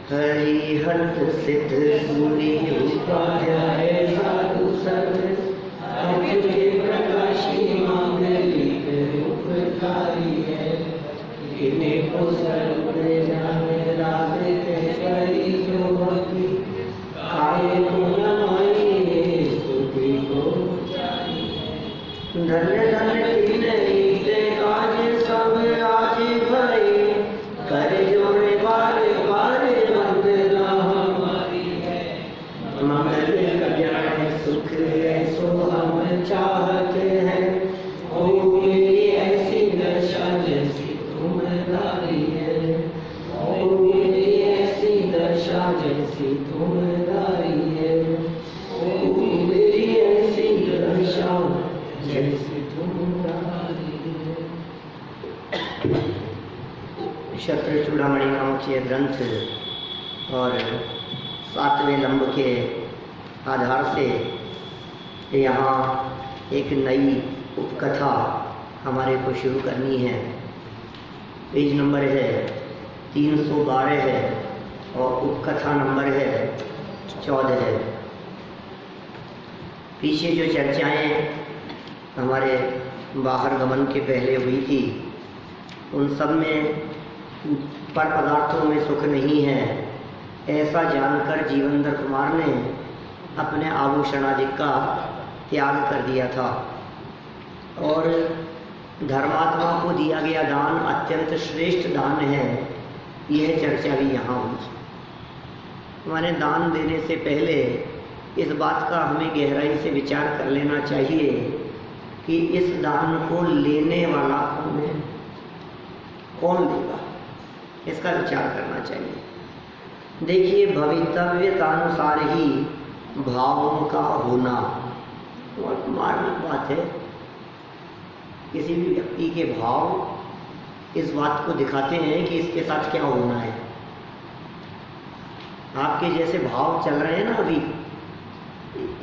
हरिहत सिद्ध सूरी उपाध्याय साधु सर्व अखिल प्रकाशी मांगलिक उपकारी है। इन्हें को सर्व जाने राधित करी जो भक्ति आए गुण माई स्तुति को चाहिए। धन्य धन्य तीन रीत काज सब राज भरे कर जोड़े बार बार वंदना हमारी है। मंगल कल्याण सुख ऐसो हम चाहते हैं। ओ मेरी ऐसी दशा जैसी तुम्हारी है। ओ मेरी ऐसी दशा जैसी तुम्हारी है। ओ मेरी ऐसी दशा जैसी तुम्हारी है। क्षत्र चूड़ामणि नामक ये ग्रंथ और 7वें लंब के आधार से यहाँ एक नई उपकथा हमारे को शुरू करनी है। पेज नंबर है 312 है और उपकथा नंबर है 14 है। पीछे जो चर्चाएं हमारे बाहर गमन के पहले हुई थी उन सब में पर पदार्थों में सुख नहीं है ऐसा जानकर जीवनधर कुमार ने अपने आभूषणादि का त्याग कर दिया था और धर्मात्मा को दिया गया दान अत्यंत श्रेष्ठ दान है। यह चर्चा भी यहाँ हुई। हमारे दान देने से पहले इस बात का हमें गहराई से विचार कर लेना चाहिए कि इस दान को लेने वाला कौन है, कौन देगा, इसका विचार करना चाहिए। देखिए, भवितव्यतानुसार ही भावों का होना बहुत मार्मिक बात है। किसी भी व्यक्ति के भाव इस बात को दिखाते हैं कि इसके साथ क्या होना है। आपके जैसे भाव चल रहे हैं ना अभी,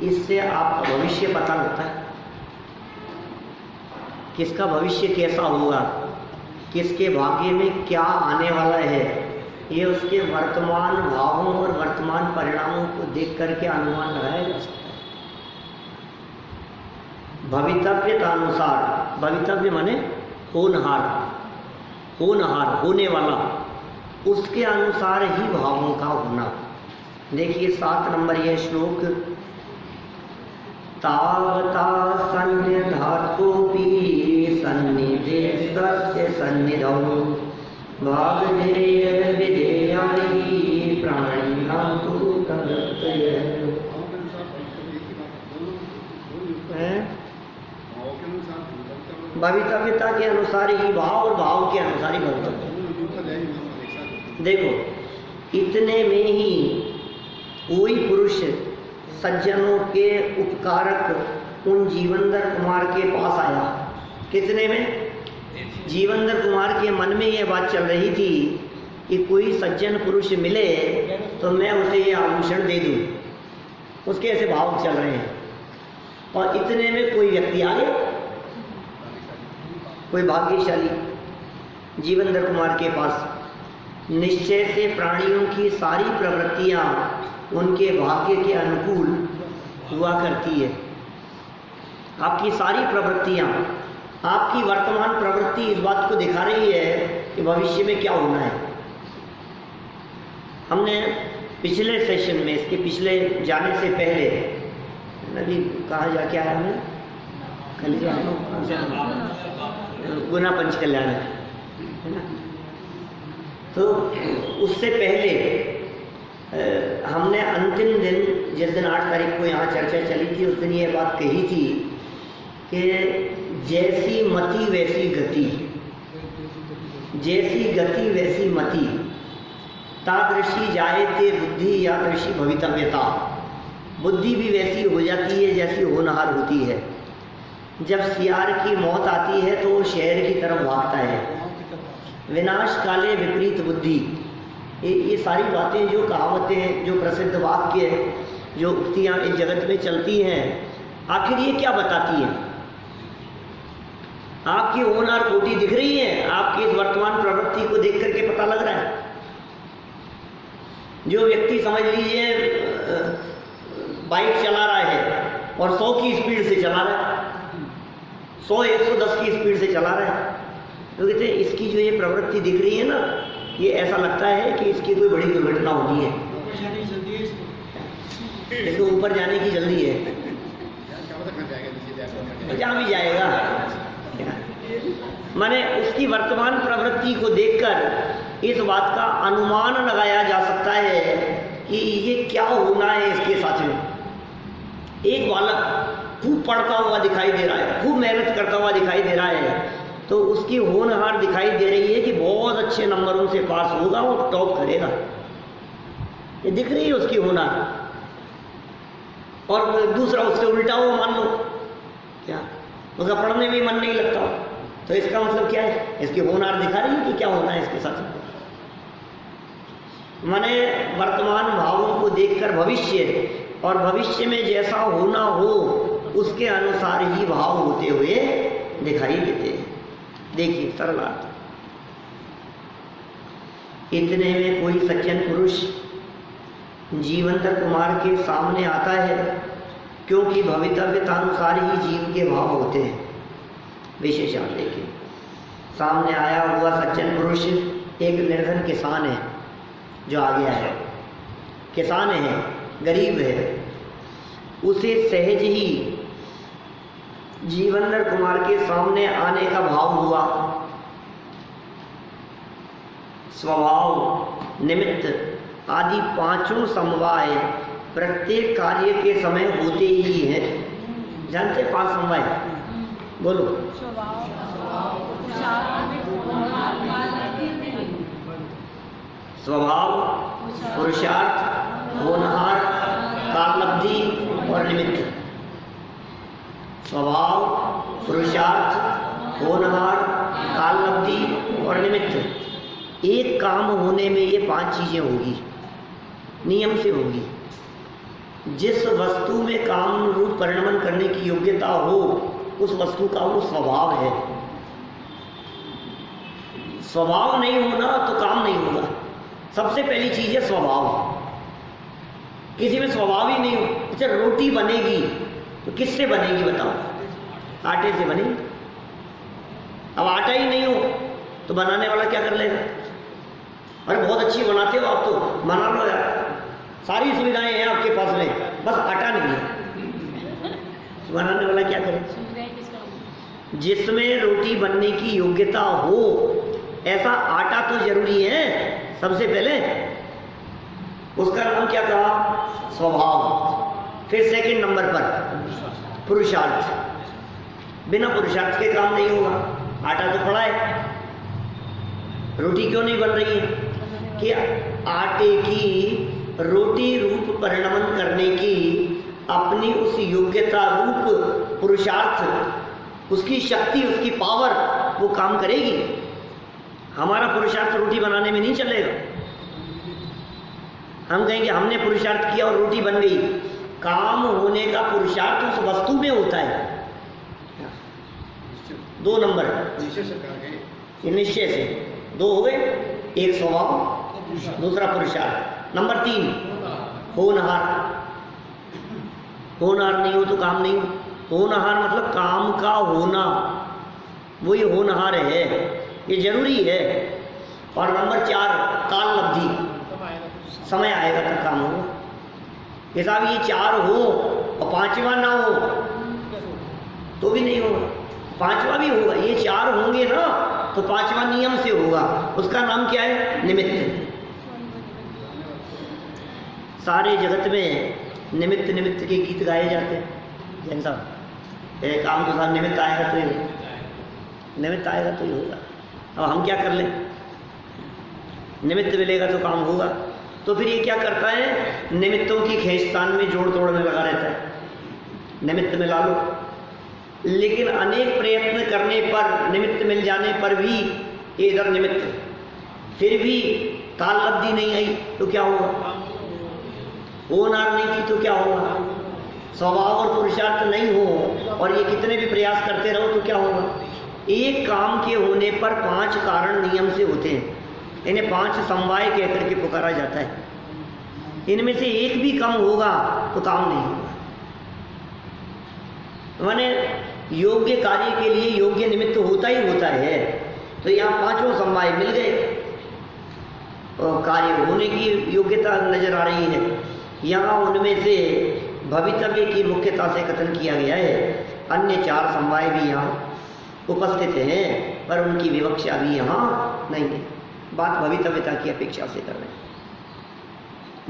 इससे आपका भविष्य पता लगता है। किसका भविष्य कैसा होगा, किसके भाग्य में क्या आने वाला है, ये उसके वर्तमान भावों और वर्तमान परिणामों को देख करके अनुमान लगाया जा सकता है। भवितव्यतानुसार, भवितव्य माने होनहार, होनहार होने वाला, उसके अनुसार ही भावों का होना। देखिए 7 नंबर यह श्लोक, तावता सन्निधातोऽपि सन्निधे स्वस्य सन्निधौ भागधेय विधेयानि प्राणिनां तु तदर्थयः। भवितव्यता के अनुसार ही भाव और भाव के अनुसार ही भवितव्य। देखो, इतने में ही कोई पुरुष सज्जनों के उपकारक उन जीवनधर कुमार के पास आया। कितने में? जीवनधर कुमार के मन में यह बात चल रही थी कि कोई सज्जन पुरुष मिले तो मैं उसे ये आभूषण दे दूं। उसके ऐसे भाव चल रहे हैं। और इतने में कोई व्यक्ति आ गया, कोई भाग्यशाली जीवनधर कुमार के पास। निश्चय से प्राणियों की सारी प्रवृत्तियां उनके भाग्य के अनुकूल हुआ करती है। आपकी सारी प्रवृत्तियां, आपकी वर्तमान प्रवृत्ति इस बात को दिखा रही है कि भविष्य में क्या होना है। हमने पिछले सेशन में, इसके पिछले जाने से पहले नदी कहाँ जाके आया हमने, कल गुना पंच कल्याण है ना। तो उससे पहले हमने अंतिम दिन, जिस दिन 8 तारीख को यहाँ चर्चा चली थी, उस दिन ये बात कही थी कि जैसी मति वैसी गति, जैसी गति वैसी मति, तादृशी जायते बुद्धि यादृशी भवितव्यता। बुद्धि भी वैसी हो जाती है जैसी होनहार होती है। जब सियार की मौत आती है तो वो शहर की तरफ भागता है। विनाश काले विपरीत बुद्धि, ये सारी बातें, जो कहावतें, जो प्रसिद्ध वाक्य, जो उक्तियाँ इस जगत में चलती हैं, आखिर ये क्या बताती हैं? आपकी होनहार कोटि दिख रही है, आपकी इस वर्तमान प्रवृत्ति को देख करके पता लग रहा है। जो व्यक्ति समझ लीजिए बाइक चला रहा है और 100 की स्पीड से चला रहा है, 100-110 की स्पीड से चला रहा है, तो कहते हैं इसकी जो ये प्रवृत्ति दिख रही है ना, ये ऐसा लगता है कि इसकी कोई बड़ी दुर्घटना होनी है, इसको ऊपर जाने की जल्दी है, जहाँ भी जाएगा। माने उसकी वर्तमान प्रवृत्ति को देखकर इस बात का अनुमान लगाया जा सकता है कि ये क्या होना है इसके साथ में। एक बालक खूब पढ़ता हुआ दिखाई दे रहा है, खूब मेहनत करता हुआ दिखाई दे रहा है, तो उसकी होनहार दिखाई दे रही है कि बहुत अच्छे नंबरों से पास होगा और टॉप करेगा, ये दिख रही है उसकी होनहार। और दूसरा उससे उल्टा हो, मान लो क्या उसका पढ़ने में मन नहीं लगता, तो इसका मतलब क्या है, इसकी होनहार दिखा रही है कि क्या होना है इसके साथ। माने वर्तमान भावों को देखकर भविष्य, और भविष्य में जैसा होना हो उसके अनुसार ही भाव होते हुए दिखाई देते हैं। देखिए सरल अर्थ, इतने में कोई सज्जन पुरुष जीवंतर कुमार के सामने आता है, क्योंकि भवितव्यतानुसार ही जीव के भाव होते हैं। विशेषण देखिए, सामने आया हुआ सज्जन पुरुष एक निर्धन किसान है जो आ गया है, किसान है, गरीब है, उसे सहज ही जीवंतर कुमार के सामने आने का भाव हुआ। स्वभाव, निमित्त आदि पांचों समवाय प्रत्येक कार्य के समय होते ही हैं। जानते 5 समवाय? बोलो। स्वभाव, पुरुषार्थ, होनहार, काललब्धि और निमित्त। स्वभाव, पुरुषार्थ, होनहार, काललब्धि और निमित्त। एक काम होने में ये 5 चीजें होगी, नियम से होगी। जिस वस्तु में काम रूप परिणमन करने की योग्यता हो, उस वस्तु का वो स्वभाव है। स्वभाव नहीं होना तो काम नहीं होगा। सबसे पहली चीज है स्वभाव। किसी में स्वभाव ही नहीं हो, अच्छा रोटी बनेगी तो किससे बनेगी बताओ? आटे से बनेगी। अब आटा ही नहीं हो तो बनाने वाला क्या कर लेगा? अरे बहुत अच्छी बनाते हो आप, तो बना लो यार, सारी सुविधाएं हैं आपके पास में, बस आटा नहीं है, बनाने वाला क्या करे? जिसमें रोटी बनने की योग्यता हो ऐसा आटा तो जरूरी है। सबसे पहले उसका नाम क्या कहा? स्वभाव। फिर सेकंड नंबर पर पुरुषार्थ। बिना पुरुषार्थ के काम नहीं होगा। आटा तो पड़ा है, रोटी क्यों नहीं बन रही है? कि आटे की रोटी रूप परिणमन करने की अपनी उस योग्यता रूप पुरुषार्थ, उसकी शक्ति, उसकी पावर वो काम करेगी। हमारा पुरुषार्थ रोटी बनाने में नहीं चलेगा। हम कहेंगे हमने पुरुषार्थ किया और रोटी बन गई। काम होने का पुरुषार्थ उस वस्तु में होता है। 2 नंबर निश्चय से 2 हो गए, एक स्वभाव, दूसरा पुरुषार्थ। नंबर 3 होनहार। होनहार नहीं हो तो काम नहीं हो। होनहार मतलब काम का होना, वही होनहार है, ये जरूरी है। और नंबर 4 काललब्धि। समय आएगा तब काम होगा। ये साहब ये 4 हो और 5वां ना हो तो भी नहीं होगा, 5वां भी होगा। ये 4 होंगे ना तो 5वां नियम से होगा। उसका नाम क्या है? निमित्त। सारे जगत में निमित्त निमित्त के गीत गाए जाते हैं। जैन साहब एक काम के साथ निमित्त आएगा तो ही, निमित्त आएगा तो ही होगा। अब हम क्या कर लें? निमित्त मिलेगा तो काम होगा। तो फिर ये क्या करता है? निमित्तों की खींचतान में जोड़ तोड़ में लगा रहता है। निमित्त मिला लो, लेकिन अनेक प्रयत्न करने पर, निमित्त मिल जाने पर भी इधर निमित्त, फिर भी काललब्धि नहीं आई तो क्या होगा? होनहार नहीं थी तो क्या होगा? स्वभाव और पुरुषार्थ नहीं हो और ये कितने भी प्रयास करते रहो तो क्या होगा? एक काम के होने पर 5 कारण नियम से होते हैं। इन्हें 5 समवाय कहकर के पुकारा जाता है। इनमें से एक भी कम होगा तो काम नहीं होगा। माने योग्य कार्य के लिए योग्य निमित्त होता ही होता है। तो यहाँ पांचों समवाय मिल गए और कार्य होने की योग्यता नजर आ रही है। यहाँ उनमें से भवितव्य की मुख्यता से कथन किया गया है। अन्य चार समवाय भी यहाँ उपस्थित हैं पर उनकी विवक्षा भी यहाँ नहीं है। बात भवितव्यता की अपेक्षा से कर रहे हैं।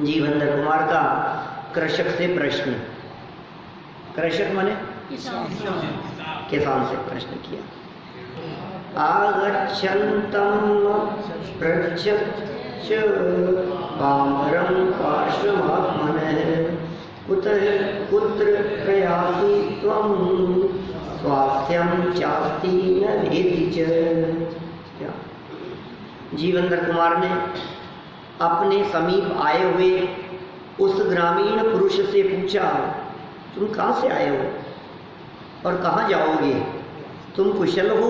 जीवेंद्र कुमार का कृषक से प्रश्न, कृषक माने किसान से प्रश्न किया। आगच्छन्तं पृच्छच्च पामरं पार्श्वमात्मनः कुत्र प्रयासी त्वं स्वास्थ्यं चास्ति न भेदि च। जीवेंद्र कुमार ने अपने समीप आए हुए उस ग्रामीण पुरुष से पूछा, तुम कहाँ से आए हो और कहाँ जाओगे, तुम कुशल हो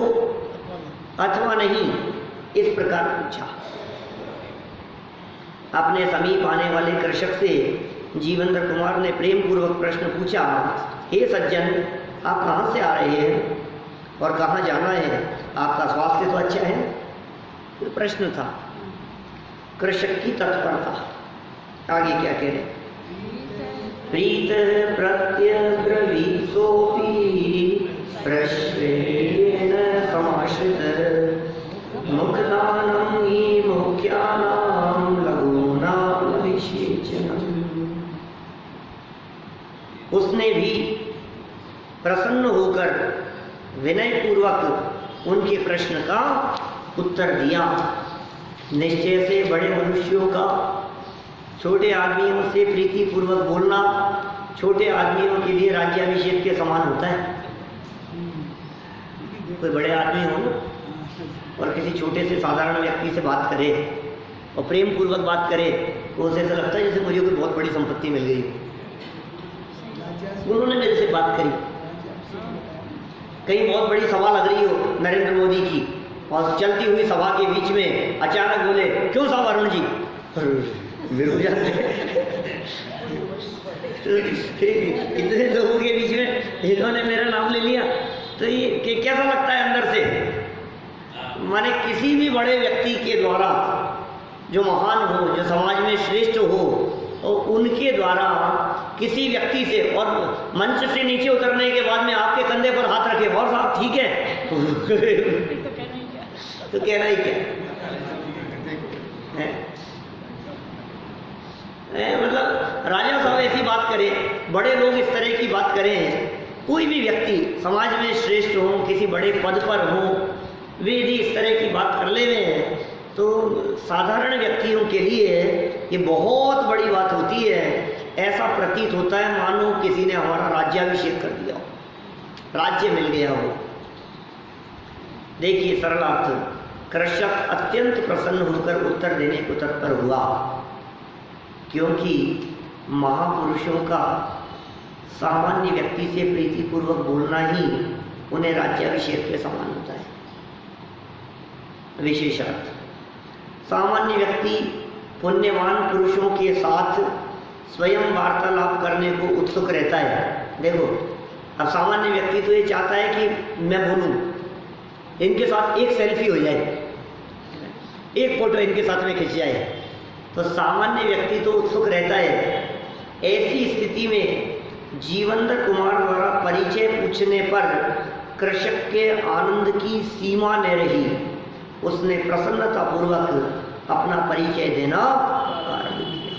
अथवा नहीं, इस प्रकार पूछा। अपने समीप आने वाले कृषक से जीवेंद्र कुमार ने प्रेम पूर्वक प्रश्न पूछा, हे सज्जन, आप कहाँ से आ रहे हैं और कहाँ जाना है, आपका स्वास्थ्य तो अच्छा है। तो प्रश्न था, कृषक की तत्परता। आगे क्या कह रहे, प्रीत प्रत्यब्रवीत्सोऽपि प्रश्नेन समाश्रित मुखदानं हि मुख्यानां लघूनां विशेषणम्। उसने भी प्रसन्न होकर विनय पूर्वक उनके प्रश्न का उत्तर दिया। निश्चय से बड़े मनुष्यों का छोटे आदमियों से प्रीति पूर्वक बोलना छोटे आदमियों के लिए राज्याभिषेक के समान होता है। कोई बड़े आदमी हो और किसी छोटे से साधारण व्यक्ति से बात करे और प्रेम पूर्वक बात करे तो उसे ऐसा लगता है जैसे मुझे कोई बहुत बड़ी संपत्ति मिल गई। उन्होंने मेरे से बात करी, कहीं बहुत बड़ी सभा लग रही हो नरेंद्र मोदी की और चलती हुई सभा के बीच में अचानक बोले, क्यों साहब वरुण जी, इतने लोगों के बीच में इन्होंने मेरा नाम ले लिया, तो ये कैसा लगता है अंदर से। माने किसी भी बड़े व्यक्ति के द्वारा जो महान हो, जो समाज में श्रेष्ठ हो, और उनके द्वारा किसी व्यक्ति से और मंच से नीचे उतरने के बाद में आपके कंधे पर हाथ रखे, और साहब ठीक है तो कहना ही क्या है? मतलब राजा साहब ऐसी बात करें, बड़े लोग इस तरह की बात करें, कोई भी व्यक्ति समाज में श्रेष्ठ हो, किसी बड़े पद पर हो, वे यदि इस तरह की बात कर ले में तो साधारण व्यक्तियों के लिए ये बहुत बड़ी बात होती है। ऐसा प्रतीत होता है मानो किसी ने हमारा राज्याभिषेक कर दिया हो, राज्य मिल गया हो। देखिए सरलार्थ, कृषक अत्यंत प्रसन्न होकर उत्तर देने को तत्पर हुआ, क्योंकि महापुरुषों का सामान्य व्यक्ति से प्रीतिपूर्वक बोलना ही उन्हें राज्याभिषेक के समान होता है। विशेषार्थ, सामान्य व्यक्ति पुण्यवान पुरुषों के साथ स्वयं वार्तालाप करने को उत्सुक रहता है। देखो, अब सामान्य व्यक्ति तो ये चाहता है कि मैं बोलूं, इनके साथ एक सेल्फी हो जाए, एक फोटो इनके साथ में खिंच जाए, तो सामान्य व्यक्ति तो उत्सुक रहता है। ऐसी स्थिति में जीवेंद्र कुमार द्वारा परिचय पूछने पर कृषक के आनंद की सीमा न रही। उसने प्रसन्नतापूर्वक अपना परिचय देना आरंभ किया।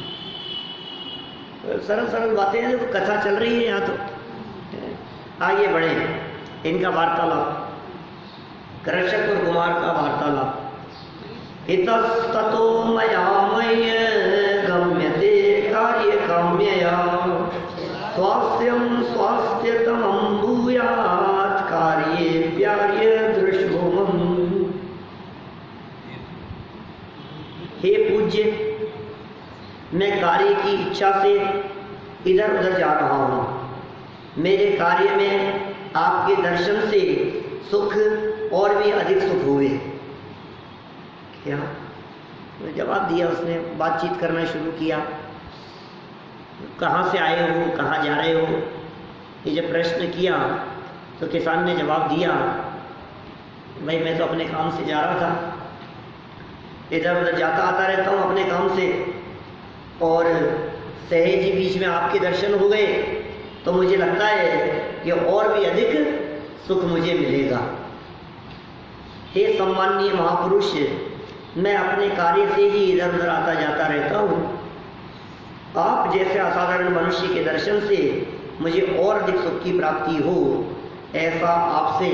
सरल सरल बातें हैं, तो कथा चल रही है यहाँ। तो आगे बढ़े, इनका वार्तालाप, कृषक और कुमार का वार्तालाप। इतस्ततो मया मय्य गम्यते कार्य काम्यया स्वास्थ्यं स्वास्थ्यतमं भूयात् कार्ये प्यार्य दृशोमम्। हे पूज्य, मैं कार्य की इच्छा से इधर उधर जा रहा हूँ। मेरे कार्य में आपके दर्शन से सुख और भी अधिक सुख हुए। क्या जवाब दिया उसने, बातचीत करना शुरू किया। कहाँ से आए हो, कहाँ जा रहे हो? ये जब प्रश्न किया तो किसान ने जवाब दिया, भाई मैं तो अपने काम से जा रहा था, इधर उधर जाता आता रहता हूँ अपने काम से, और सहज ही बीच में आपके दर्शन हो गए तो मुझे लगता है कि और भी अधिक सुख मुझे मिलेगा। हे सम्माननीय महापुरुष, मैं अपने कार्य से ही इधर उधर आता जाता रहता हूँ, आप जैसे असाधारण मनुष्य के दर्शन से मुझे और अधिक सुख की प्राप्ति हो, ऐसा आपसे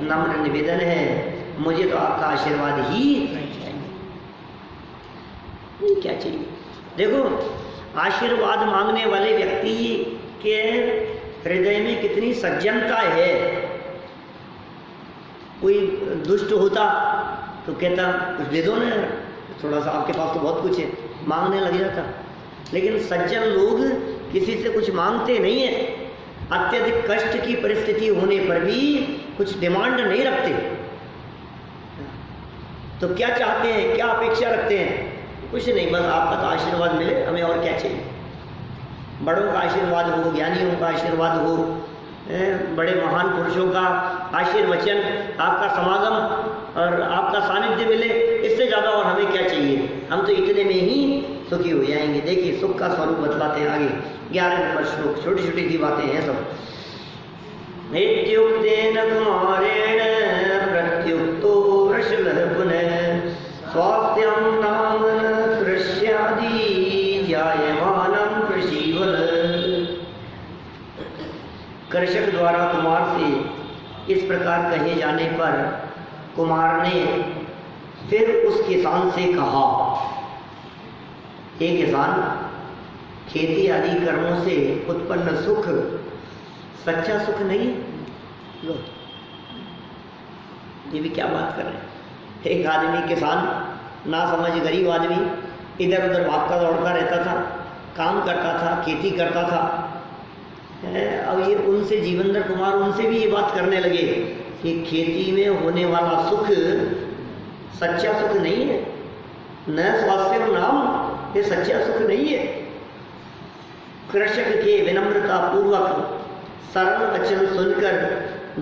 नम्र निवेदन है। मुझे तो आपका आशीर्वाद ही नहीं, क्या चाहिए? देखो, आशीर्वाद मांगने वाले व्यक्ति के हृदय में कितनी सज्जनता है। कोई दुष्ट होता तो कहता कुछ दे दो ना, थोड़ा सा, आपके पास तो बहुत कुछ है, मांगने लग जाता। लेकिन सज्जन लोग किसी से कुछ मांगते नहीं है, अत्यधिक कष्ट की परिस्थिति होने पर भी कुछ डिमांड नहीं रखते। तो क्या चाहते हैं, क्या अपेक्षा रखते हैं? कुछ नहीं, बस आपका तो आशीर्वाद मिले, हमें और क्या चाहिए। बड़ों का आशीर्वाद हो, ज्ञानियों का आशीर्वाद हो, बड़े महान पुरुषों का आशीर्वचन, आपका समागम और आपका सानिध्य मिले, इससे ज़्यादा और हमें क्या चाहिए? हम तो इतने में ही सुखी हो जाएंगे। देखिए, सुख का स्वरूप बतलाते हैं आगे 11 नंबर श्लोक, छोटी छोटी सी बातें हैं सब। इत्युक्तेन कुमारेण प्रत्युक्तो वृषलः पुनः स्वास्थ्यं नाम कृष्यादि जायमानं कृषिवल। कृषक द्वारा कुमार से इस प्रकार कहे जाने पर कुमार ने फिर उस किसान से कहा, हे किसान, खेती आदि कर्मों से उत्पन्न सुख सच्चा सुख नहीं है? लो, ये भी क्या बात कर रहे हैं। एक आदमी किसान, ना समझ गरीब आदमी, इधर उधर भागता दौड़ता रहता था, काम करता था, खेती करता था। अब ये उनसे, जीवेंद्र कुमार उनसे भी ये बात करने लगे कि खेती में होने वाला सुख सच्चा सुख नहीं है, न स्वास्थ्य नाम, ये सच्चा सुख नहीं है। कृषक के विनम्रता पूर्वक सरल वचन सुनकर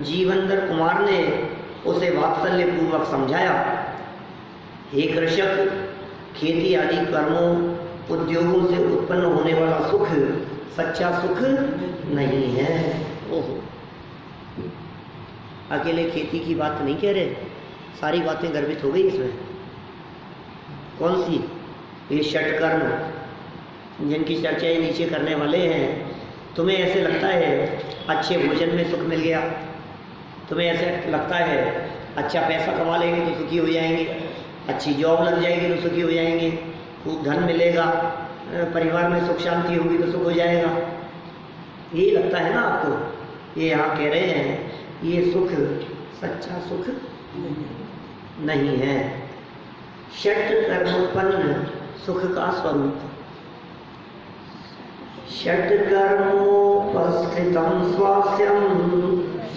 जीवेंद्र कुमार ने उसे वात्सल्य पूर्वक समझाया, हे कृषक, खेती आदि कर्मों उद्योगों से उत्पन्न होने वाला सुख सच्चा सुख नहीं है। ओहो, अकेले खेती की बात नहीं कह रहे, सारी बातें गर्भित हो गई इसमें। कौन सी? ये षटकर्म जिनकी चर्चा नीचे करने वाले हैं। तुम्हें ऐसे लगता है अच्छे भोजन में सुख मिल गया, तुम्हें ऐसे लगता है अच्छा पैसा कमा लेंगे तो सुखी हो जाएंगे, अच्छी जॉब लग जाएगी तो सुखी हो जाएंगे, खूब धन मिलेगा, परिवार में सुख शांति होगी तो सुख हो जाएगा, यही लगता है ना आपको? ये यहाँ कह रहे हैं ये सुख सच्चा सुख नहीं है। षट कर्मोत्पन्न सुख का स्वरूप, षट कर्मोपस्थितं स्वास्थ्यं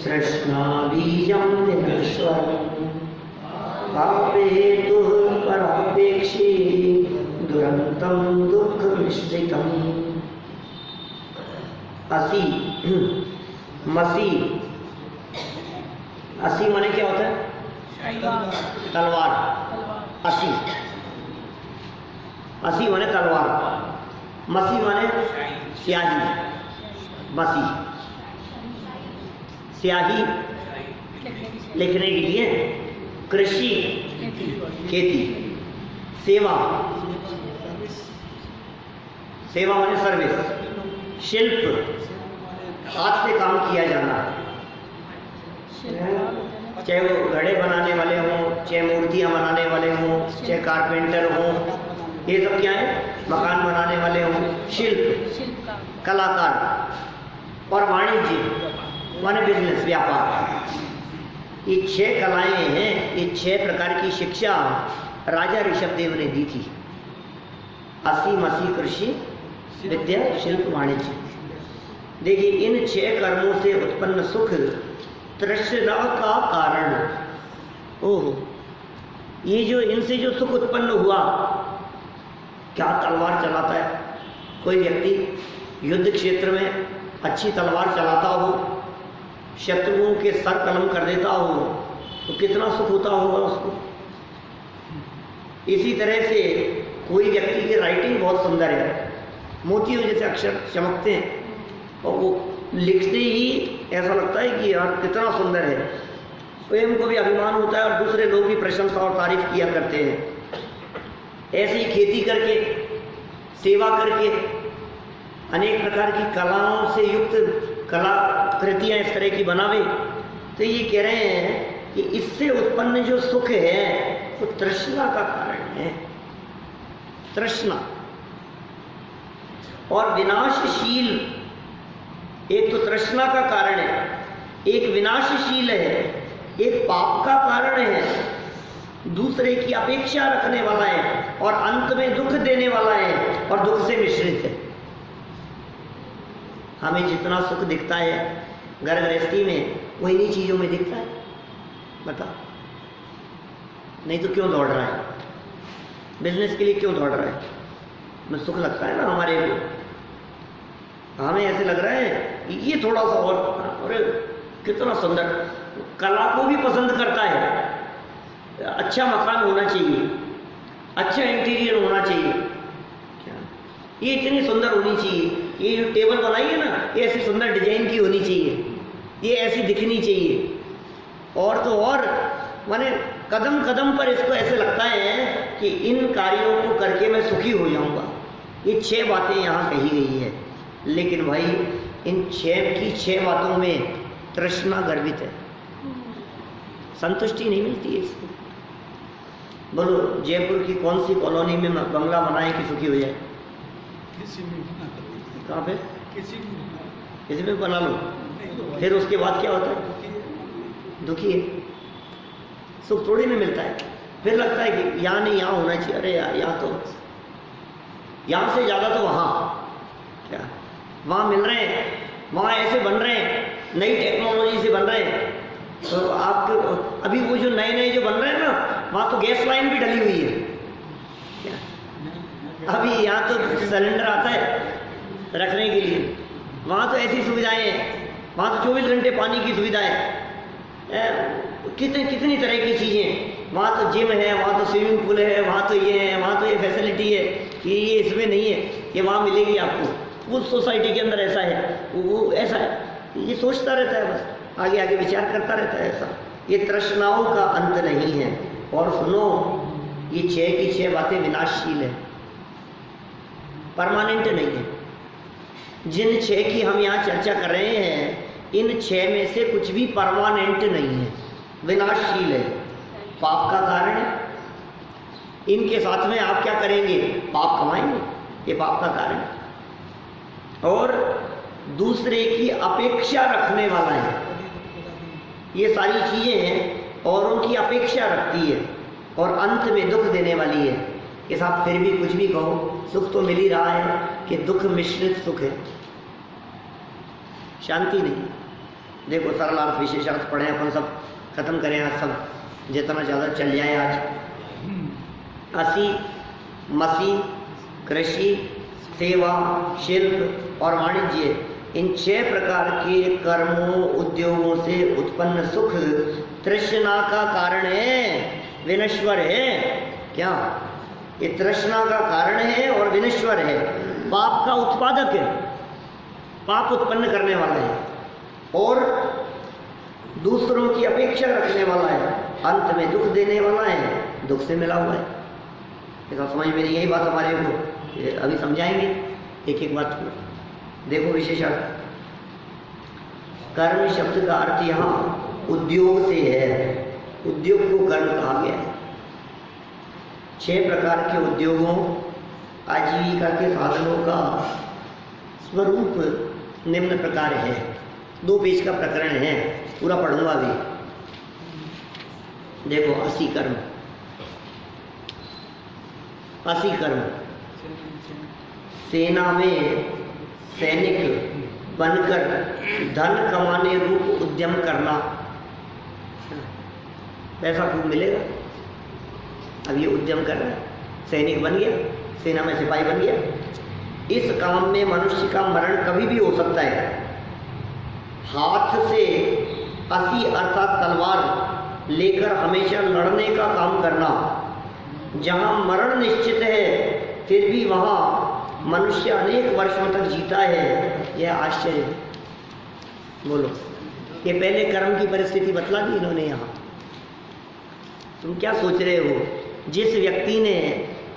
तृष्णा बीजं विनश्वरम् पापेतुः परापेक्षी दुरंतं दुख मिश्रितम्। असी मसी, असी माने क्या होता है? तलवार। असी, असी माने तलवार, मसी माने स्याही, मसी स्याही लिखने के लिए, कृषि खेती, सेवा, सेवा माने सर्विस, शिल्प हाथ से काम किया जाना, चाहे वो घड़े बनाने वाले हों, चाहे मूर्तियाँ बनाने वाले हों, चाहे कारपेंटर हों, ये सब क्या है? मकान बनाने वाले हों, शिल्प, कलाकार, और वाणिज्य माने बिजनेस, व्यापार। ये 6 कलाएं हैं, ये 6 प्रकार की शिक्षा राजा ऋषभदेव ने दी थी। असी मसी कृषि विद्या शिल्प वाणिज्य। देखिए, इन 6 कर्मों से उत्पन्न सुख तृष्णा का कारण। ओहो, ये जो इनसे जो सुख उत्पन्न हुआ, क्या तलवार चलाता है, कोई व्यक्ति युद्ध क्षेत्र में अच्छी तलवार चलाता हो, शत्रुओं के सर कलम कर देता हो, तो कितना सुख होता होगा उसको। इसी तरह से कोई व्यक्ति की राइटिंग बहुत सुंदर है, मोतियों जैसे अक्षर चमकते हैं और वो लिखते ही ऐसा लगता है कि यार कितना सुंदर है, स्वयं को भी अभिमान होता है और दूसरे लोग भी प्रशंसा और तारीफ किया करते हैं। ऐसी खेती करके, सेवा करके, अनेक प्रकार की कलाओं से युक्त कलाकृतियाँ इस तरह की बनावे, तो ये कह रहे हैं कि इससे उत्पन्न जो सुख है वो तृष्णा का कारण है। तृष्णा और विनाशशील, एक तो तृष्णा का कारण है, एक विनाशशील है, एक पाप का कारण है, दूसरे की अपेक्षा रखने वाला है और अंत में दुख देने वाला है और दुख से मिश्रित है। हमें जितना सुख दिखता है घर गृहस्थी में, वो इन्हीं चीजों में दिखता है। बता, नहीं तो क्यों दौड़ रहा है? बिजनेस के लिए क्यों दौड़ रहा है? में सुख लगता है ना हमारे को, हमें ऐसे लग रहा है कि ये थोड़ा सा और, अरे कितना सुंदर, कला को भी पसंद करता है, अच्छा मकान होना चाहिए, अच्छा इंटीरियर होना चाहिए, क्या ये इतनी सुंदर होनी चाहिए, ये जो टेबल बनाई है ना ये ऐसी सुंदर डिजाइन की होनी चाहिए, ये ऐसी दिखनी चाहिए। और तो और माने कदम कदम पर इसको ऐसे लगता है कि इन कार्यों को करके मैं सुखी हो जाऊंगा। ये 6 बातें यहाँ कही गई है, लेकिन भाई इन 6 बातों में तृष्णा गर्भित है, संतुष्टि नहीं मिलती है इसको। बोलो जयपुर की कौन सी कॉलोनी में बंगला बनाए कि सुखी हो जाए? किसी में बना लो। कहाँ पे? किसी में बना लो, फिर उसके बाद क्या होता है? दुखी है, सुख थोड़ी में मिलता है। फिर लगता है कि यहाँ नहीं, यहाँ होना चाहिए, अरे यार यहाँ तो, यहाँ से ज़्यादा तो वहाँ, क्या वहाँ मिल रहे हैं, वहाँ ऐसे बन रहे हैं, नई टेक्नोलॉजी से बन रहे हैं। तो आपके अभी वो जो नए जो बन रहे हैं ना, वहाँ तो गैस लाइन भी डली हुई है। क्या अभी यहाँ तो सिलेंडर आता है रखने के लिए, वहाँ तो ऐसी सुविधाएं हैं, वहाँ तो 24 घंटे पानी की सुविधा है, कितनी तरह की चीज़ें, वहाँ तो जिम है, वहाँ तो स्विमिंग पूल है, वहाँ तो ये है, वहाँ तो ये फैसिलिटी है कि ये इसमें नहीं है, ये वहाँ मिलेगी आपको। उस सोसाइटी के अंदर ऐसा है, वो ऐसा है, ये सोचता रहता है, बस आगे आगे विचार करता रहता है ऐसा। ये तृष्णाओं का अंत नहीं है। और सुनो, ये 6 की 6 बातें विनाशशील है, परमानेंट नहीं है। जिन 6 की हम यहाँ चर्चा कर रहे हैं, इन 6 में से कुछ भी परमानेंट नहीं है, विनाशशील है, पाप का कारण है। इनके साथ में आप क्या करेंगे? पाप कमाएंगे, ये पाप का कारण है। और दूसरे की अपेक्षा रखने वाला है, ये सारी चीजें हैं और उनकी अपेक्षा रखती है और अंत में दुख देने वाली है। कि साहब फिर भी कुछ भी कहो, सुख तो मिल ही रहा है कि दुख मिश्रित सुख है, शांति नहीं। देखो सरलार्थ विशेषार्थ पढ़े अपन, सब खत्म करें आज, सब जितना ज़्यादा चल जाए आज। असी, मसी, कृषि, सेवा, शिल्प और वाणिज्य, इन 6 प्रकार के कर्मों उद्योगों से उत्पन्न सुख तृष्णा का कारण है, विनश्वर है। क्या ये तृष्णा का कारण है और विनश्वर है, पाप का उत्पादक है, पाप उत्पन्न करने वाला है और दूसरों की अपेक्षा रखने वाला है, अंत में दुख देने वाला है, दुख से मिला हुआ है। ऐसा समझ में यही बात हमारे को अभी समझाएंगे एक एक बात को। देखो विशेषण, कर्म शब्द का अर्थ यहाँ उद्योग से है, उद्योग को कर्म कहा गया है। 6 प्रकार के उद्योगों, आजीविका के साधनों का स्वरूप निम्न प्रकार है। 2 पेज का प्रकरण है, पूरा पढ़ूंगा अभी। देखो 80 कर्म, 80 कर्म। सेना में सैनिक बनकर धन कमाने रूप उद्यम करना, पैसा खूब मिलेगा। अब ये उद्यम कर रहा है, सैनिक बन गया, सेना में सिपाही बन गया, इस काम में मनुष्य का मरण कभी भी हो सकता है। हाथ से असी अर्थात तलवार लेकर हमेशा लड़ने का काम करना, जहाँ मरण निश्चित है फिर भी वहाँ मनुष्य अनेक वर्षों तक जीता है, यह आश्चर्य है। बोलो, ये पहले कर्म की परिस्थिति बतला दी इन्होंने यहाँ। तुम क्या सोच रहे हो? जिस व्यक्ति ने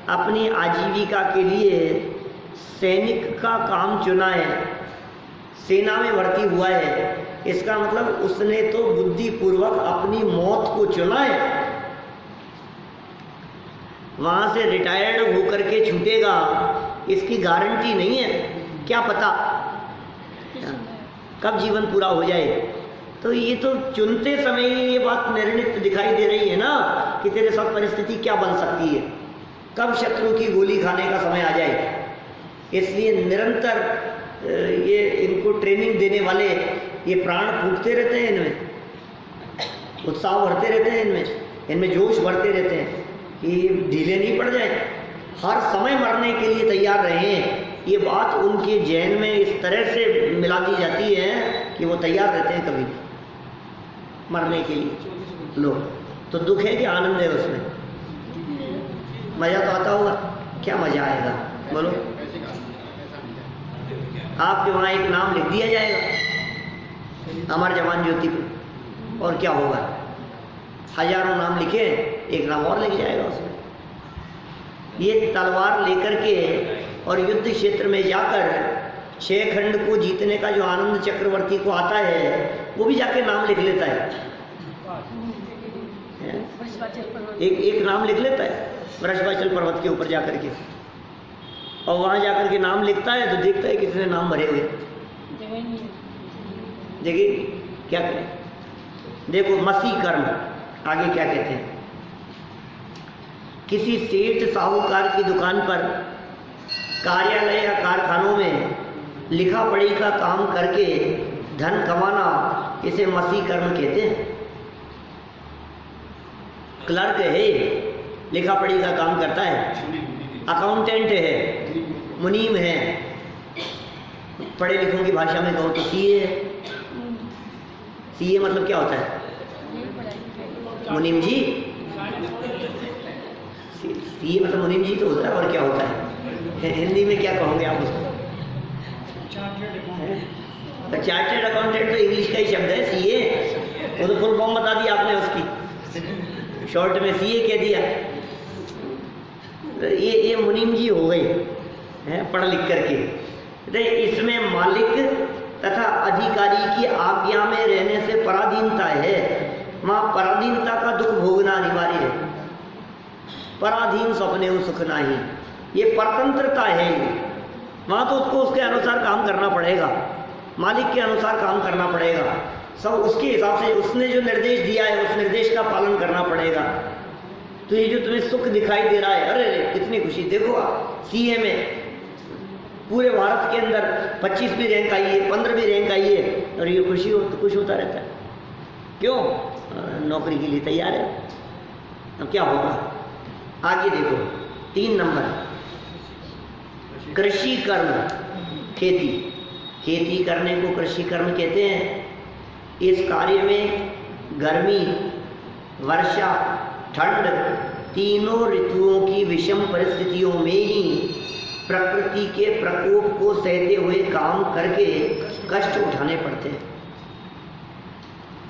अपनी आजीविका के लिए सैनिक का काम चुना है, सेना में भर्ती हुआ है, इसका मतलब उसने तो बुद्धिपूर्वक अपनी मौत को चुना है। वहां से रिटायर्ड होकर के छूटेगा इसकी गारंटी नहीं है, क्या पता कब जीवन पूरा हो जाए। तो ये तो चुनते समय ही ये बात निर्णित दिखाई दे रही है ना कि तेरे साथ परिस्थिति क्या बन सकती है, कब शत्रु की गोली खाने का समय आ जाए। इसलिए निरंतर ये इनको ट्रेनिंग देने वाले ये प्राण फूटते रहते हैं, इनमें उत्साह भरते रहते हैं, इनमें जोश भरते रहते हैं कि ढीले नहीं पड़ जाए, हर समय मरने के लिए तैयार रहें। ये बात उनके जहन में इस तरह से मिला दी जाती है कि वो तैयार रहते हैं कभी मरने के लिए। लो, तो दुख है कि आनंद है उसमें? मज़ा तो आता होगा, क्या मज़ा आएगा बोलो? आपके वहाँ एक नाम लिख दिया जाएगा अमर जवान ज्योति पे, और क्या होगा? हजारों नाम लिखे, एक नाम और लिख जाएगा उसमें। ये तलवार लेकर के और युद्ध क्षेत्र में जाकर 6 खंड को जीतने का जो आनंद चक्रवर्ती को आता है, वो भी जाके नाम लिख लेता है। एक नाम लिख लेता है वृषभाचल पर्वत के ऊपर जाकर के, और वहां जाकर के नाम लिखता है तो देखता है कितने नाम भरे हुए। देखिए क्या करें, देखो मसी कर्म आगे क्या कहते हैं। किसी सेठ साहूकार की दुकान पर, कार्यालय या कारखानों में लिखा पढ़ी का काम करके धन कमाना, इसे मसी कर्म कहते हैं। क्लर्क है, लिखा पढ़ी का काम करता है, अकाउंटेंट है, मुनीम है, पढ़े लिखों की भाषा में कहो तो सीए है। सीए मतलब क्या होता है? मुनीम जी। सीए मतलब मुनीम जी तो होता है, और क्या होता है? हिंदी में क्या कहोगे आप उसको? चार्टर्ड अकाउंटेंट तो इंग्लिश का ही शब्द है, सीए। वो तो फुल फॉर्म बता दिया आपने उसकी, शॉर्ट में सीए कह दिया। ये मुनीम जी हो गए हैं पढ़ लिख करके। तो इसमें मालिक तथा अधिकारी की आज्ञा में रहने से पराधीनता है। वहाँ पराधीनता का दुख भोगना अनिवार्य है। पराधीन सपने सुख नाही, ये परतंत्रता है। वहाँ तो उसको उसके अनुसार काम करना पड़ेगा, मालिक के अनुसार काम करना पड़ेगा, सब उसके हिसाब से उसने जो निर्देश दिया है उस निर्देश का पालन करना पड़ेगा। तो ये जो तुम्हें सुख दिखाई दे रहा है, अरे कितनी खुशी, देखो आप सीए में पूरे भारत के अंदर 25वीं रैंक आई है, 15वीं रैंक आई है, और ये खुश होता रहता है। क्यों? नौकरी के लिए तैयार है। अब क्या होगा आगे देखो, 3 नंबर कृषि कर्म, खेती। खेती करने को कृषि कर्म कहते हैं। इस कार्य में गर्मी, वर्षा, ठंड, तीनों ऋतुओं की विषम परिस्थितियों में ही प्रकृति के प्रकोप को सहते हुए काम करके कष्ट उठाने पड़ते हैं।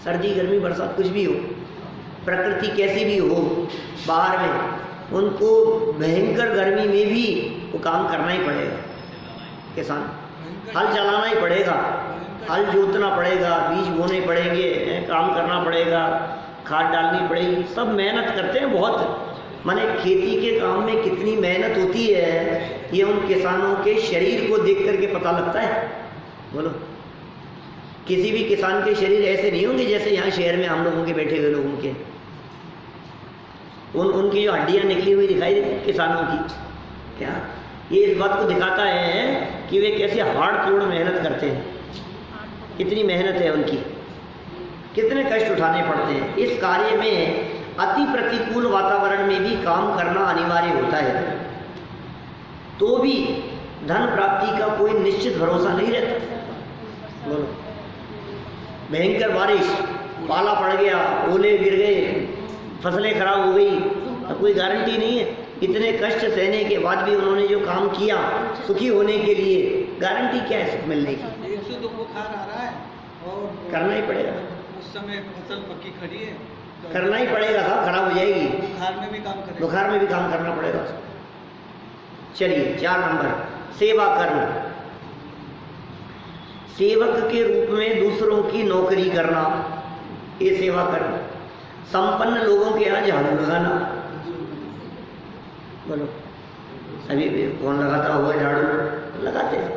सर्दी, गर्मी, बरसात कुछ भी हो, प्रकृति कैसी भी हो बाहर में, उनको भयंकर गर्मी में भी वो काम करना ही पड़ेगा। किसान हल चलाना ही पड़ेगा, हल जोतना पड़ेगा, बीज बोने पड़ेंगे, काम करना पड़ेगा, खाद डालनी पड़ेगी, सब मेहनत करते हैं बहुत। माने खेती के काम में कितनी मेहनत होती है ये उन किसानों के शरीर को देख करके पता लगता है। बोलो, किसी भी किसान के शरीर ऐसे नहीं होंगे जैसे यहाँ शहर में हम लोगों के बैठे हुए लोगों के। उनकी जो हड्डियाँ निकली हुई दिखाई देती किसानों की, क्या ये इस बात को दिखाता है कि वे कैसे हाड़ तोड़ मेहनत करते हैं, कितनी मेहनत है उनकी, कितने कष्ट उठाने पड़ते हैं। इस कार्य में अति प्रतिकूल वातावरण में भी काम करना अनिवार्य होता है। तो भी धन प्राप्ति का कोई निश्चित भरोसा नहीं रहता। बोलो, भयंकर बारिश, पाला पड़ गया, ओले गिर गए, फसलें खराब हो गई, तो कोई गारंटी नहीं है। इतने कष्ट सहने के बाद भी उन्होंने जो काम किया सुखी होने के लिए, गारंटी क्या है सुख मिलने की? एक से दो बुखार आ रहा है और करना ही पड़ेगा, उस समय फसल पक्की खड़ी है तो करना ही पड़ेगा, साहब खराब हो जाएगी। बुखार में भी काम करें, बुखार में भी काम करना पड़ेगा। चलिए 4 नंबर, सेवा कर्म। सेवक के रूप में दूसरों की नौकरी करना, ये सेवा कर्म। संपन्न लोगों के यहाँ झाड़ू लगाना। बोलो, अभी भी कौन लगाता हुआ झाड़ू? लगाते हैं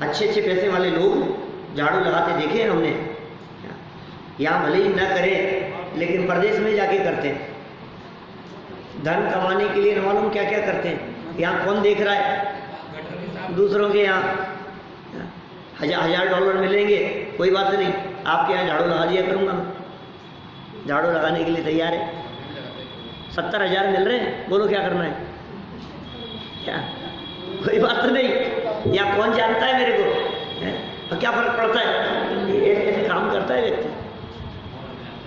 अच्छे अच्छे पैसे वाले लोग झाड़ू लगाते देखे हैं हमने। यहाँ भले ही न करें, लेकिन प्रदेश में जाके करते हैं। धन कमाने के लिए न मालूम क्या क्या करते हैं। यहाँ कौन देख रहा है? दूसरों के यहाँ $1000 मिलेंगे, कोई बात नहीं, आपके यहाँ झाड़ू लगा दिया करूँगा मैं। झाड़ू लगाने के लिए तैयार है। 70,000 मिल रहे हैं, बोलो क्या करना है? क्या कोई बात नहीं, या कौन जानता है मेरे को है? तो क्या फर्क पड़ता है? ऐसे काम करता है व्यक्ति।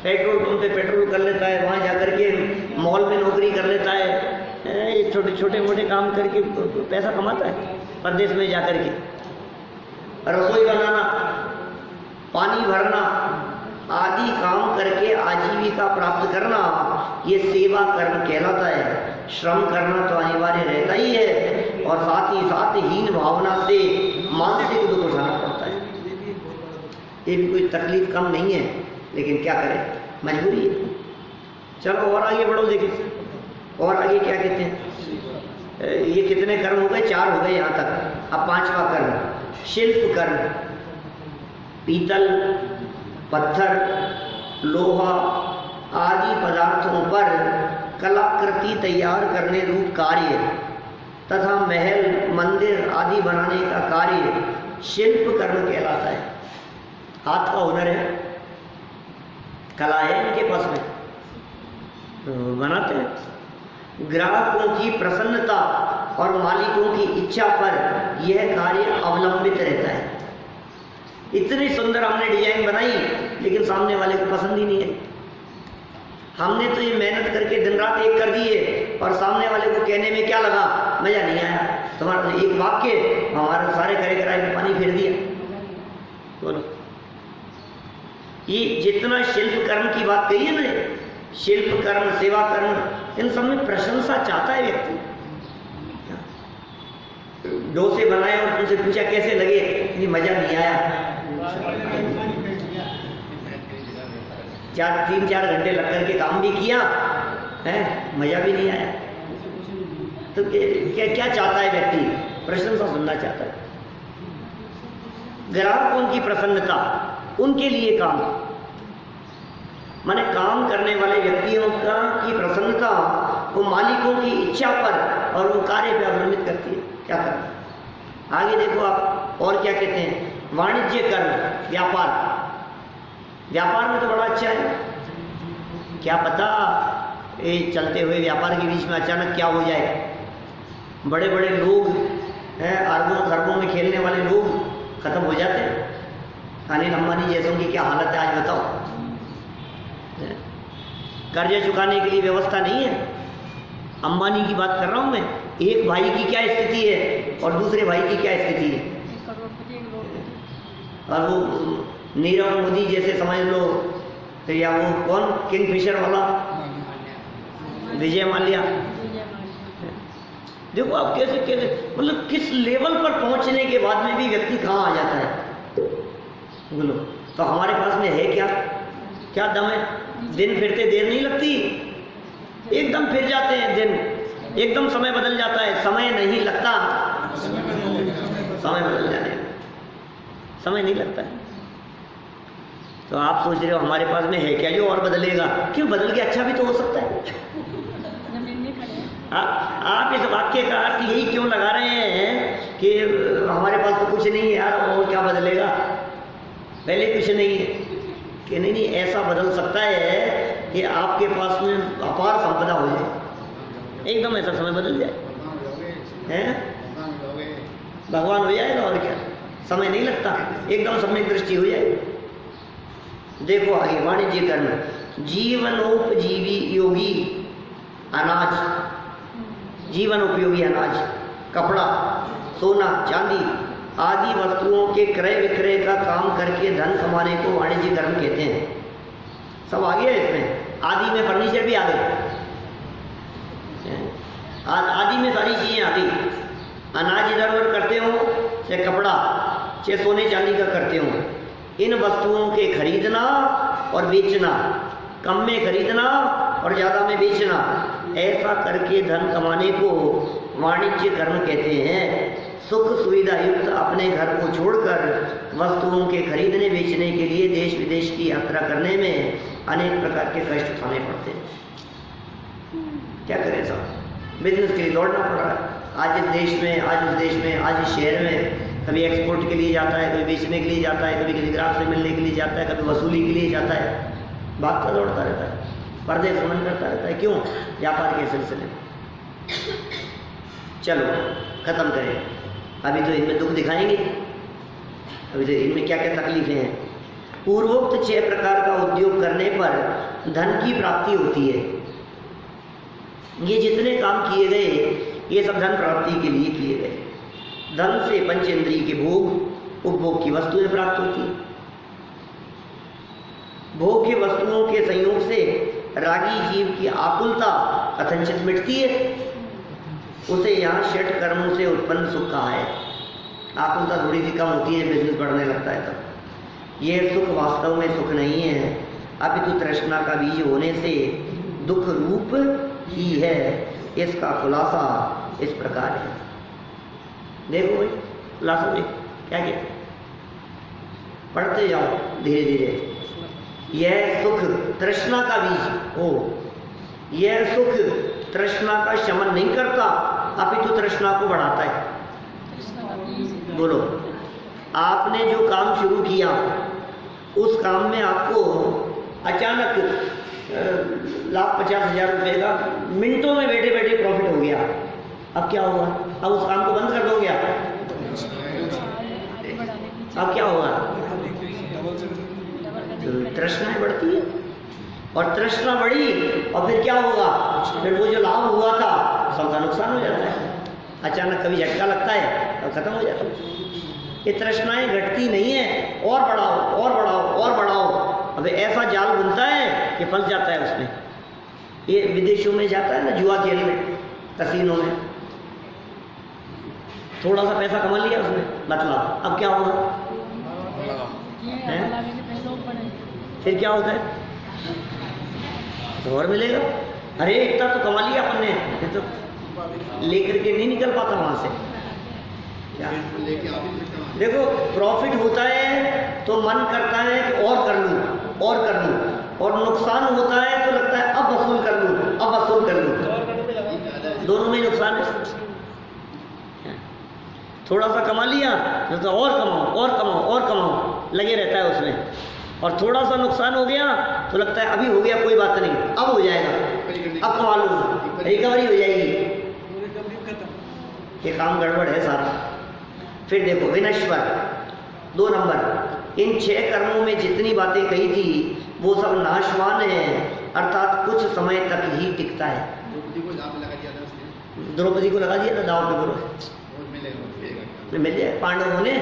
पेट्रोल पंप पे पेट्रोल कर लेता है, वहाँ जाकर के मॉल में नौकरी कर लेता है, ये छोटे छोटे मोटे काम करके पैसा कमाता है। प्रदेश में जाकर के रसोई बनाना, पानी भरना आदि काम करके आजीविका प्राप्त करना, ये सेवा कर्म कहलाता है। श्रम करना तो अनिवार्य रहता ही है, और साथ ही साथ हीन भावना से मानसिक दुख उठाना पड़ता है। ये भी कोई तकलीफ कम नहीं है, लेकिन क्या करें, मजबूरी है। चलो और आगे बढ़ो, देखिए और आगे क्या कहते हैं। ये कितने कर्म हो गए? 4 हो गए यहाँ तक। अब 5वां कर्म, शिल्प कर्म। पीतल, पत्थर, लोहा आदि पदार्थों पर कलाकृति तैयार करने रूप कार्य तथा महल, मंदिर आदि बनाने का कार्य शिल्प कर्म कहलाता है। हाथ का हुनर है, कला है इनके पास में, तो बनाते हैं। ग्राहकों की प्रसन्नता और मालिकों की इच्छा पर यह कार्य अवलंबित रहता है। इतनी सुंदर हमने डिजाइन बनाई, लेकिन सामने वाले को पसंद ही नहीं है। हमने तो ये मेहनत करके दिन रात एक कर दी है, और सामने वाले को कहने में क्या लगा? मजा नहीं आया। तुम्हारा एक वाक्य हमारे सारे करे कराए में पानी फेर दिया। बोलो, ये जितना शिल्प कर्म की बात कही है ना, शिल्प कर्म, सेवा कर्म, इन सब में प्रशंसा चाहता है व्यक्ति। डोसे बनाए और उनसे पूछा कैसे लगे? ये मजा नहीं आया। 3-4 घंटे लग करके काम भी किया है, मजा भी नहीं आया। तो क्या क्या चाहता है व्यक्ति? प्रशंसा सुनना चाहता है। ग्राहकों की प्रसन्नता, उनके लिए काम, माने काम करने वाले व्यक्तियों का की प्रसन्नता वो मालिकों की इच्छा पर और वो कार्य पे अवलंबित करती है। क्या करना? आगे देखो आप और क्या कहते हैं। वाणिज्य कर्म, व्यापार। व्यापार में तो बड़ा अच्छा है। क्या पता ये चलते हुए व्यापार के बीच में अचानक क्या हो जाए। बड़े बड़े लोग हैं, अरबों खरबों में खेलने वाले लोग खत्म हो जाते हैं। अनिल अंबानी जैसों की क्या हालत है आज बताओ। कर्जा चुकाने के लिए व्यवस्था नहीं है। अंबानी की बात कर रहा हूं मैं। एक भाई की क्या स्थिति है और दूसरे भाई की क्या स्थिति है। और वो नीरव मोदी जैसे समझ लो, तो या वो कौन किंगफिशर वाला विजय माल्या। देखो आप कैसे कैसे मतलब किस लेवल पर पहुंचने के बाद में भी व्यक्ति कहाँ आ जाता है। बोलो, तो हमारे पास में है क्या? क्या दम है? दिन फिरते देर नहीं लगती, एकदम फिर जाते हैं दिन, एकदम समय बदल जाता है। समय नहीं लगता, समय बदल जाने में समय नहीं लगता है। तो आप सोच रहे हो हमारे पास में है क्या जो और बदलेगा? क्यों? बदल के अच्छा भी तो हो सकता है। आप इस वाक्य का अर्थ यही क्यों लगा रहे हैं कि हमारे पास तो कुछ नहीं है यार, और क्या बदलेगा? पहले कुछ नहीं है कि नहीं, ऐसा बदल सकता है कि आपके पास में अपार संपदा हो जाए, एकदम ऐसा समय बदल जाए। हैं भगवान हो जाएगा और क्या, समय नहीं लगता, एकदम सम्यक दृष्टि हो जाएगी। देखो आगे वाणिज्यकरण, जीवनोपजीवी योगी अनाज, जीवन उपयोगी अनाज, कपड़ा, सोना, चांदी आदि वस्तुओं के क्रय विक्रय का काम करके धन कमाने को वाणिज्यकरण कहते हैं। सब आ गया इसमें, आदि में फर्नीचर भी आ गए, आदि में सारी चीजें आ गई। अनाज इधर उधर करते हो, चाहे कपड़ा चाहे सोने चांदी का करते हो, इन वस्तुओं के खरीदना और बेचना, कम में खरीदना और ज़्यादा में बेचना, ऐसा करके धन कमाने को वाणिज्यकरण कहते हैं। सुख सुविधा युक्त अपने घर को छोड़कर वस्तुओं के खरीदने बेचने के लिए देश विदेश की यात्रा करने में अनेक प्रकार के कष्ट उठाने पड़ते हैं। क्या करें साहब, बिजनेस के लिए दौड़ना पड़ रहा है, आज इस देश में, आज उस देश में, आज इस शहर में, कभी एक्सपोर्ट के लिए जाता है, कभी बेचने के लिए जाता है, कभी किसी ग्राहक से मिलने के लिए जाता है, कभी वसूली के लिए जाता है, भागता दौड़ता रहता है, परदेश भ्रमण करता रहता है। क्यों? व्यापार के सिलसिले में। चलो खत्म करें, अभी तो इनमें दुख दिखाएंगे, अभी तो इनमें क्या क्या तकलीफें हैं। पूर्वोक्त 6 प्रकार का उद्योग करने पर धन की प्राप्ति होती है। ये जितने काम किए गए ये सब धन प्राप्ति के लिए किए गए। धन से पंचेंद्रिय के भोग, उपभोग की वस्तुएं प्राप्त होती है। भोग्य वस्तुओं के संयोग से रागी जीव की आकुलता कथनचित मिटती है। उसे यहाँ षट कर्मों से उत्पन्न सुख कहा है। आकुलता थोड़ी सी कम होती है, बिजनेस बढ़ने लगता है तब। यह सुख वास्तव में सुख नहीं है, अपितु तृष्णा का बीज होने से दुख रूप ही है। इसका खुलासा इस प्रकार है। देखो भाई खुलासा देख क्या कहते, पढ़ते जाओ धीरे धीरे। यह सुख तृष्णा का बीज हो, यह सुख तृष्णा का शमन नहीं करता, अपितु तृष्णा को बढ़ाता है। बोलो, आपने जो काम शुरू किया उस काम में आपको अचानक 1,50,000 रुपए का मिनटों में बैठे बैठे प्रॉफिट हो गया। अब क्या होगा? अब उस काम को बंद कर दोगे आप? अब क्या होगा? तृष्णाएं बढ़ती है, और तृष्णा बढ़ी और फिर क्या होगा? फिर वो जो लाभ हुआ था सबका नुकसान हो जाता है। अचानक कभी झटका लगता है और खत्म हो जाता है। ये तृष्णाएं घटती नहीं है, और बढ़ाओ और बढ़ाओ और बढ़ाओ। अब ऐसा जाल बुनता है कि फंस जाता है उसमें। ये विदेशों में जाता है ना जुआ खेलने, कसीनों में, थोड़ा सा पैसा कमा लिया उसने, मतलब अब क्या होगा? फिर क्या होता है? तो और मिलेगा। अरे इतना तो कमा लिया अपन ने, फिर तो लेकर के नहीं निकल पाता वहां से। क्या देखो, प्रॉफिट होता है तो मन करता है कि और कर लूं और कर लूं, और नुकसान होता है तो लगता है अब वसूल कर लूं, अब वसूल कर लूं। दोनों में नुकसान है। थोड़ा सा कमा लिया तो और कमाओ और कमाओ और कमाओ, लगे रहता है उसमें। और थोड़ा सा नुकसान हो गया तो लगता है अभी हो गया कोई बात नहीं, अब हो जाएगा, अब कमा लूँ, रिकवरी हो जाएगी। ये काम गड़बड़ है सारा। फिर देखो विनश्वर 2 नंबर, इन 6 कर्मों में जितनी बातें कही थी वो सब नाशवान है, अर्थात कुछ समय तक ही टिकता है। द्रौपदी को लगा दिया था दाव पे, बोलो मिल जाए। पांडवों ने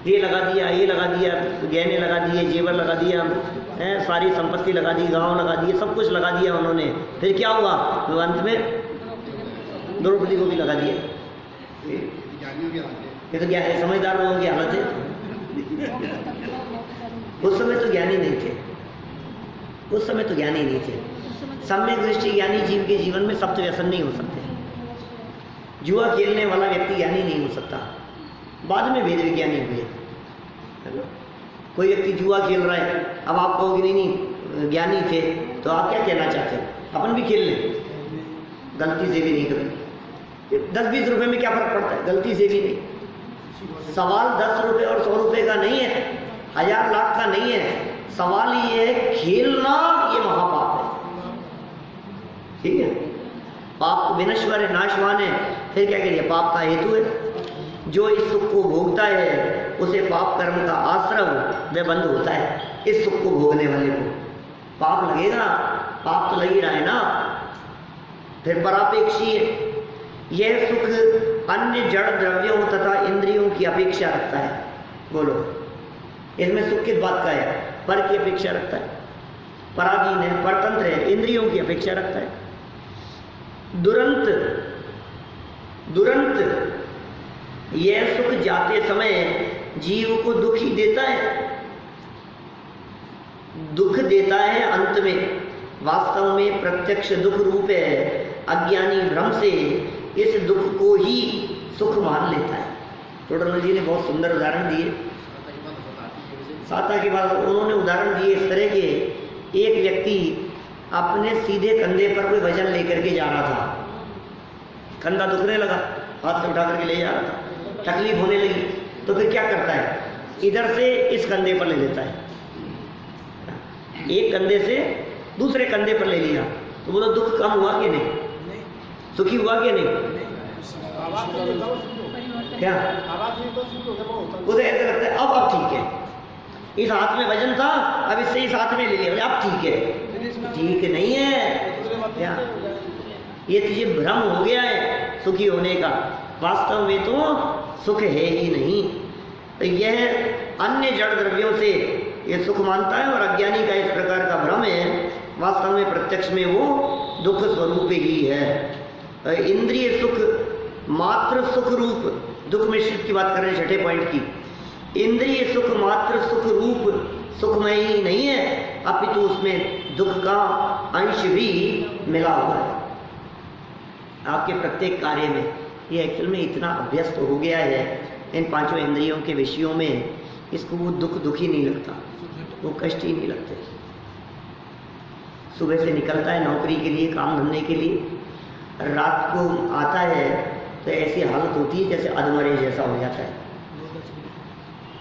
ये लगा दिया, ये लगा दिया, गहने लगा दिए, जेवर लगा दिया, सारी संपत्ति लगा दी, गांव लगा दिए, सब कुछ लगा दिया उन्होंने। फिर क्या हुआ? तो अंत में द्रौपदी को भी लगा दिया। ये तो क्या है, समझदार लोगों की हालत है। उस समय तो ज्ञानी नहीं थे, उस समय तो ज्ञानी नहीं थे। सम्यक दृष्टि ज्ञानी जीव के जीवन में सप्त व्यसन नहीं हो सकते। जुआ खेलने वाला व्यक्ति ज्ञानी नहीं हो सकता, बाद में वेद विज्ञानी हुए। कोई व्यक्ति जुआ खेल रहा है, अब आप कहोगे नहीं नहीं ज्ञानी थे, तो आप क्या कहना चाहते हो? अपन भी खेल लें, गलती से भी नहीं कभी। 10-20 रुपए में क्या फर्क पड़ता है? गलती से भी नहीं। सवाल 10 रुपए और 100 रुपए का नहीं है, 1000 लाख का नहीं है। सवाल ये है, खेलना ये महापाप है। ठीक है, पाप विनश्वर है, नाशवान है। फिर क्या करिए? पाप का हेतु है। जो इस सुख को भोगता है उसे पाप कर्म का आश्रम व बंध होता है। इस सुख को भोगने वाले को पाप लगेगा, पाप तो लग ही रहा है ना, फिर परापेक्षी है। यह सुख अन्य जड़ द्रव्यों तथा इंद्रियों की अपेक्षा रखता है। बोलो, इसमें सुख किस बात का है? पर की अपेक्षा रखता है, पराधीन है, परतंत्र है, इंद्रियों की अपेक्षा रखता है। दुरंत यह सुख जाते समय जीव को दुख ही देता है, दुख देता है अंत में। वास्तव में प्रत्यक्ष दुख रूप है। अज्ञानी भ्रम से इस दुख को ही सुख मान लेता है। टोडरमल जी ने बहुत सुंदर उदाहरण दिए। साता के बाद उन्होंने उदाहरण दिए इस तरह के, एक व्यक्ति अपने सीधे कंधे पर कोई वजन लेकर के जा रहा था, कंधा दुखने लगा, हाथ से उठा करके ले जा रहा था, तकलीफ होने लगी, तो फिर क्या करता है? इधर से इस कंधे पर ले लेता है, एक कंधे से दूसरे कंधे पर ले लिया, तो बोलो दुख कम हुआ कि नहीं? सुखी हुआ कि नहीं? क्या उसे ऐसा लगता है अब ठीक है, इस हाथ में वजन था, अब इससे इस हाथ में ले लिया, अब ठीक है। ठीक नहीं है क्या? ये तुझे भ्रम हो गया है सुखी होने का, वास्तव में तो सुख है ही नहीं। तो यह अन्य जड़ द्रव्यों से ये सुख मानता है और अज्ञानी का इस प्रकार का भ्रम है, वास्तव में प्रत्यक्ष में वो दुख स्वरूप ही है। इंद्रिय सुख मात्र सुख रूप, दुख मिश्रित की बात कर रहे हैं छठे पॉइंट की। इंद्रिय सुख मात्र सुख रूप सुखमय ही नहीं है, अपितु उसमें दुख का अंश भी मिला हुआ है। आपके प्रत्येक कार्य में ये एक्चुअल में इतना अभ्यस्त हो गया है इन पांचों इंद्रियों के विषयों में, इसको वो दुख ही नहीं लगता, वो कष्ट ही नहीं लगते। सुबह से निकलता है नौकरी के लिए, काम धंधे के लिए, रात को आता है तो ऐसी हालत होती है जैसे अधमरे जैसा हो जाता है,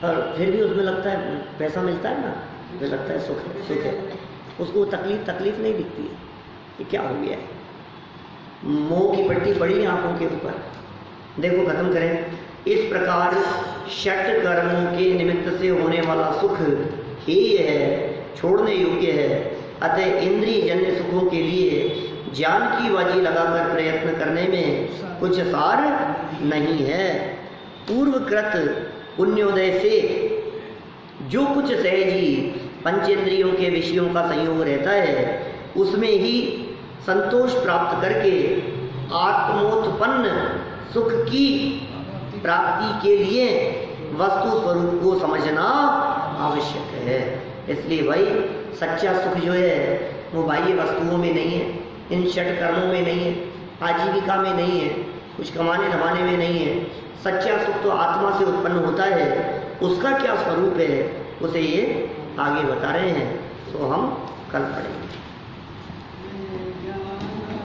और फिर भी उसमें लगता है पैसा मिलता है ना, तो लगता है सुख है, उसको तकलीफ नहीं दिखती है। ये क्या हो गया है? मोह की पट्टी पड़ी आंखों के ऊपर। देखो खत्म करें। इस प्रकार षट कर्मों के निमित्त से होने वाला सुख ही है, छोड़ने योग्य है। अतः इंद्रिय जन्य सुखों के लिए ज्ञान की बाजी लगाकर प्रयत्न करने में कुछ सार नहीं है। पूर्वकृत पुण्योदय से जो कुछ सहजी पंचेंद्रियों के विषयों का संयोग रहता है, उसमें ही संतोष प्राप्त करके आत्मोत्पन्न सुख की प्राप्ति के लिए वस्तु स्वरूप को समझना आवश्यक है। इसलिए भाई सच्चा सुख जो है वो बाह्य वस्तुओं में नहीं है, इन षट कर्मों में नहीं है, आजीविका में नहीं है, कुछ कमाने धमाने में नहीं है। सच्चा सुख तो आत्मा से उत्पन्न होता है, उसका क्या स्वरूप है उसे ये आगे बता रहे हैं, तो हम कल पढ़ेंगे।